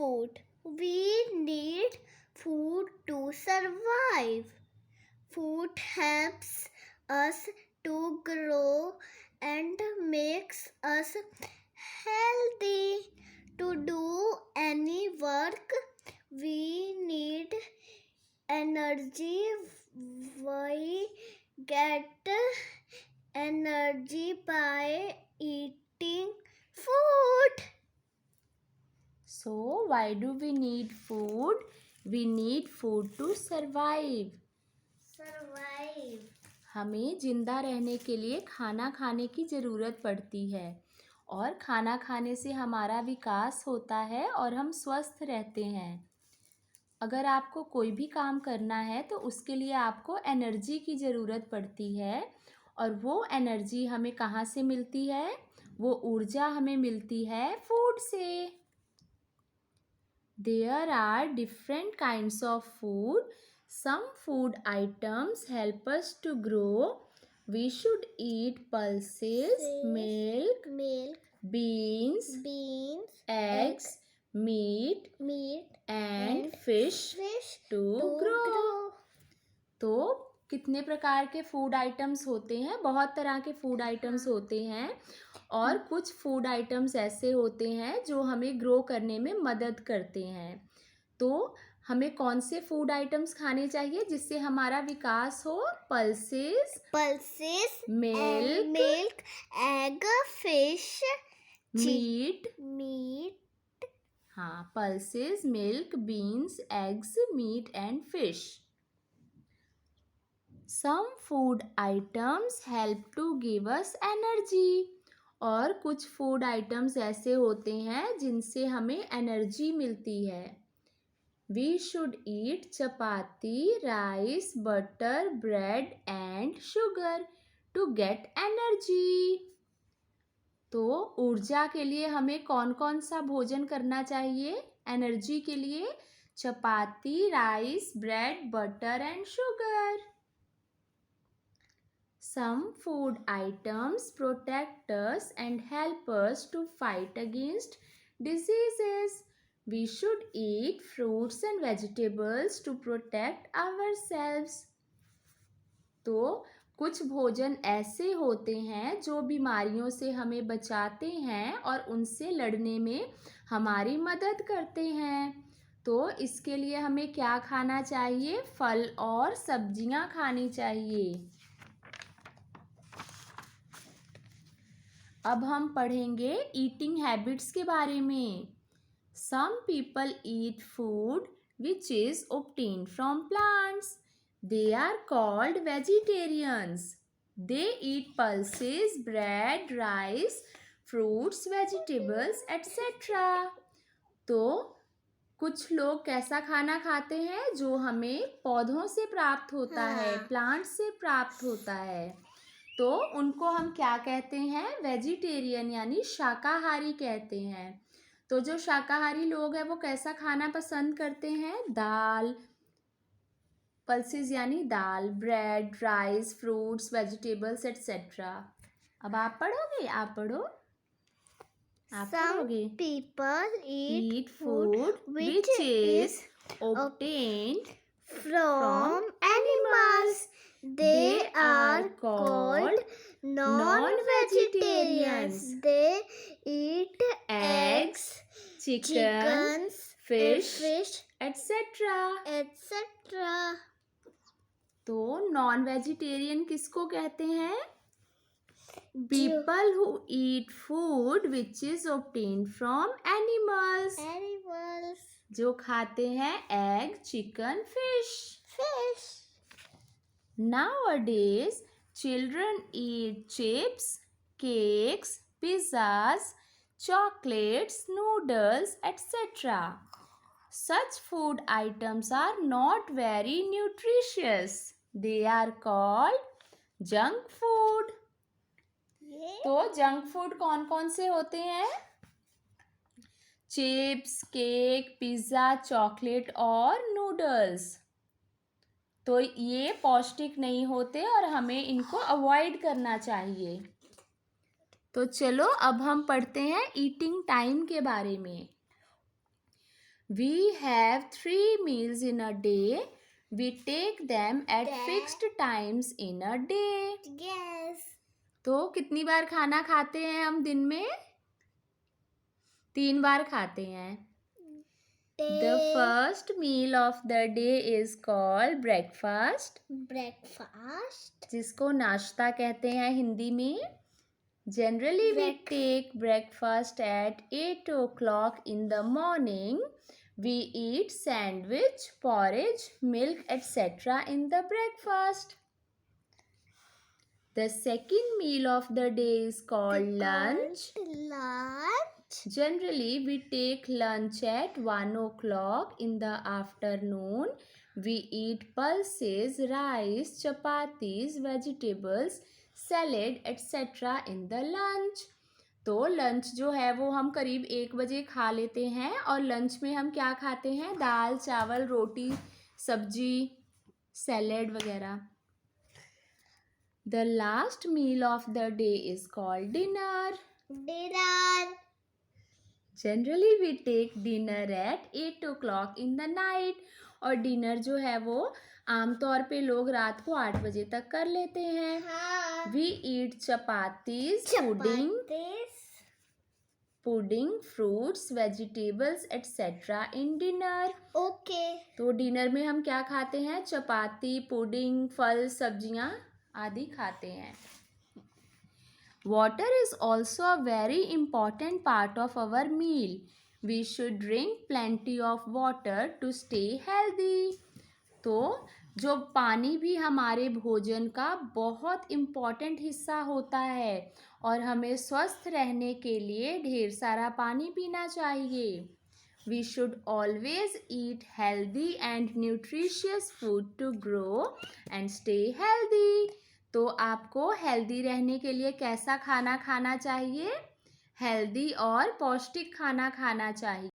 food. We need food to survive. Food helps us to grow and makes us healthy. To do any work, we need energy. We get energy by eating food. So, why do we need food? We need food to survive. हमें जिंदा रहने के लिए खाना खाने की ज़रूरत पड़ती है और खाना खाने से हमारा विकास होता है और हम स्वस्थ रहते हैं। अगर आपको कोई भी काम करना है तो उसके लिए आपको एनर्जी की ज़रूरत पड़ती है और वो एनर्जी हमें कहाँ से मिलती है? वो ऊर्जा हमें मिलती है फूड से। There are different kinds of food. Some food items help us to grow. We should eat pulses, milk, beans, eggs, meat, and fish to grow. तो कितने प्रकार के फूड आइटम्स होते हैं? बहुत तरह के फूड आइटम्स होते हैं और कुछ फूड आइटम्स ऐसे होते हैं जो हमें ग्रो करने में मदद करते हैं। तो हमें कौन से फूड आइटम्स खाने चाहिए जिससे हमारा विकास हो? Pulses, milk, egg, fish, meat. हाँ, pulses, milk, beans, eggs, meat and fish. Some food items help to give us energy. और कुछ फूड आइटम्स ऐसे होते हैं जिनसे हमें एनर्जी मिलती है। We should eat chapati, rice, butter, bread and sugar to get energy. तो ऊर्जा के लिए हमें कौन कौन सा भोजन करना चाहिए? एनर्जी के लिए chapati, rice, bread, butter and sugar. Some food items protect us and help us to fight against diseases. We should eat fruits and vegetables to protect ourselves. तो कुछ भोजन ऐसे होते हैं जो बीमारियों से हमें बचाते हैं और उनसे लड़ने में हमारी मदद करते हैं। तो इसके लिए हमें क्या खाना चाहिए? फल और सब्जियां खानी चाहिए। अब हम पढ़ेंगे ईटिंग हैबिट्स के बारे में। Some people eat food which is obtained from plants. They are called vegetarians. They eat pulses, bread, rice, fruits, vegetables, etc. तो कुछ लोग कैसा खाना खाते हैं? जो हमें पौधों से प्राप्त होता है, प्लांट से प्राप्त होता है। तो उनको हम क्या कहते हैं? वेजिटेरियन यानी शाकाहारी कहते हैं। तो जो शाकाहारी लोग हैं वो कैसा खाना पसंद करते हैं? दाल, पल्सेस यानी दाल, bread, rice, fruits, vegetables etcetera. अब आप पढ़ोगे? आप पढ़ो। आप पढ़ोगे। Some people Eat food which is obtained from animals. They are called non-vegetarians. They eat eggs, chickens, fish, etc. तो नॉन वेजिटेरियन किसको कहते हैं? People who eat food which is obtained from animals. जो खाते हैं egg, chicken, fish. Nowadays, children eat chips, cakes, pizzas, chocolates, noodles, etc. Such food items are not very nutritious. They are called junk food. तो junk food कौन कौन से होते हैं? Chips, cake, pizza, chocolate और नूडल्स। तो ये पौष्टिक नहीं होते और हमें इनको अवॉइड करना चाहिए। तो चलो अब हम पढ़ते हैं ईटिंग टाइम के बारे में। We have 3 meals in a day. We take them at fixed times in a day. Yes. तो कितनी बार खाना खाते हैं हम दिन में? 3 बार खाते हैं. The first meal of the day is called breakfast. Breakfast. जिसको नाश्ता कहते हैं हिंदी में. Generally we take breakfast at 8 o'clock in the morning. We eat sandwich, porridge, milk, etc. in the breakfast. The second meal of the day is called lunch. Lunch. Generally, we take lunch at 1 o'clock in the afternoon. We eat pulses, rice, chapatis, vegetables, salad, etc. in the lunch. तो lunch जो है वो हम करीब 1 बजे खा लेते हैं और लंच में हम क्या खाते हैं? दाल, चावल, रोटी, सब्जी, सैलेड वगैरह. The last meal of the day is called dinner. Dinner. Generally we take dinner at 8 o'clock in the night. और डिनर जो है वो आमतौर पे लोग रात को 8 बजे तक कर लेते हैं. हाँ. We eat chapatis, pudding, fruits, vegetables, etc. in dinner. Okay. तो डिनर में हम क्या खाते हैं? चपाती, पुडिंग, फल, सब्जियां आदि खाते हैं. Water is also a very important part of our meal. We should drink plenty of water to stay healthy. तो जो पानी भी हमारे भोजन का बहुत इम्पॉर्टेंट हिस्सा होता है और हमें स्वस्थ रहने के लिए ढेर सारा पानी पीना चाहिए. We should always eat healthy and nutritious food to grow and stay healthy. तो आपको हेल्दी रहने के लिए कैसा खाना खाना चाहिए? हेल्दी और पौष्टिक खाना खाना चाहिए.